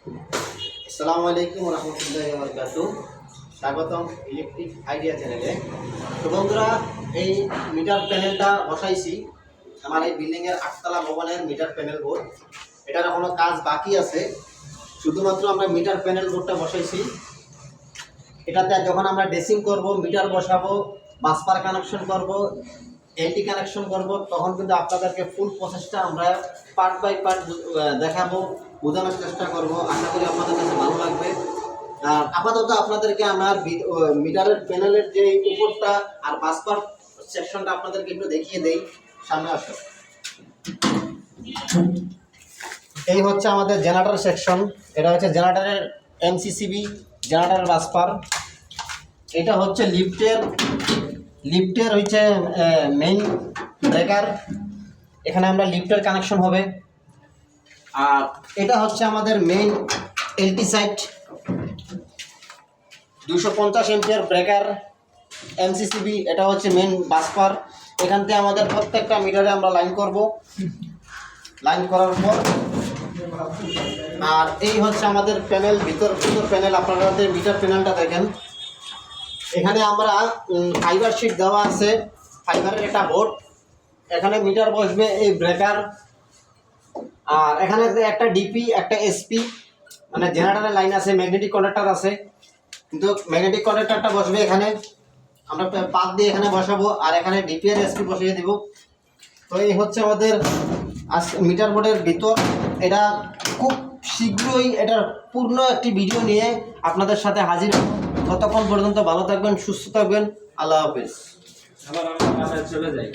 আসসালামু আলাইকুম ওয়া রাহমাতুল্লাহি ওয়া বারাকাতুহু। স্বাগতম ইলেকট্রিক আইডিয়া চ্যানেলে। তো বন্ধুরা, এই মিটার প্যানেলটা বসাইছি আমার এই বিল্ডিংয়ের 8 তলা ভবনের মিটার প্যানেল বোর্ড। এটার এখনো কাজ বাকি আছে, শুধুমাত্র আমরা মিটার প্যানেল বোর্ডটা বসাইছি। এটাতে যখন আমরা ড্রেসিং করব, মিটার বসাবো, বাসপার কানেকশন করব, এলটি কানেকশন করব, তখন কিন্তু আপনাদেরকে ফুল প্রসেসটা আমরা পার্ট বাই পার্ট দেখাবো, বোঝানোর চেষ্টা করব। আশা করি আপনাদের কাছে ভালো লাগবে। আর আপাতত আপনাদেরকে আমার মিটারের প্যানেলের যে উপরটা আর বাসপার সেকশনটা আপনাদেরকে একটু দেখিয়ে দেই। সামনে আসো। এই হচ্ছে আমাদের জেনারেটর সেকশন। এটা হচ্ছে জেনারেটরের এমসিসিবি, জেনারেটরের বাসপার। এটা হচ্ছে লিফটের হচ্ছে মেইন ব্রেকার। এখানে আমরা লিফটের কানেকশন হবে। আর এটা হচ্ছে আমাদের main LT site, 250 ampere breaker MCCB. এটা হচ্ছে মেইন বাসপার। এখান থেকে আমাদের প্রত্যেকটা মিটারে আমরা লাইন করব। লাইন করার পর আর এই হচ্ছে আমাদের প্যানেল, ভিতর প্যানেল। আপনারা মিটার প্যানেলটা দেখেন, এখানে আমরা ফাইবার শিট দেওয়া আছে, ফাইবারের একটা বোর্ড। এখানে মিটার বসবে, এই ব্রেকার। আর এখানে একটা ডিপি, একটা এসপি, মানে জেনারেটরের লাইন আছে, ম্যাগনেটিক কন্ডাক্টর আছে, কিন্তু ম্যাগনেটিক কন্ডাক্টরটা বসবে এখানে। আমরা পাত দিয়ে এখানে বসাবো, আর এখানে ডিপি আর এসপি বসিয়ে দিব। তো এই হচ্ছে আমাদের মিটার বোর্ডের ভিতর। এটা খুব শীঘ্রই এটার পূর্ণ একটি ভিডিও নিয়ে আপনাদের সাথে হাজির হব। ততক্ষণ পর্যন্ত ভালো থাকবেন, সুস্থ থাকবেন। আল্লাহ হাফেজ। আবার আমরা বাসায় চলে যাই।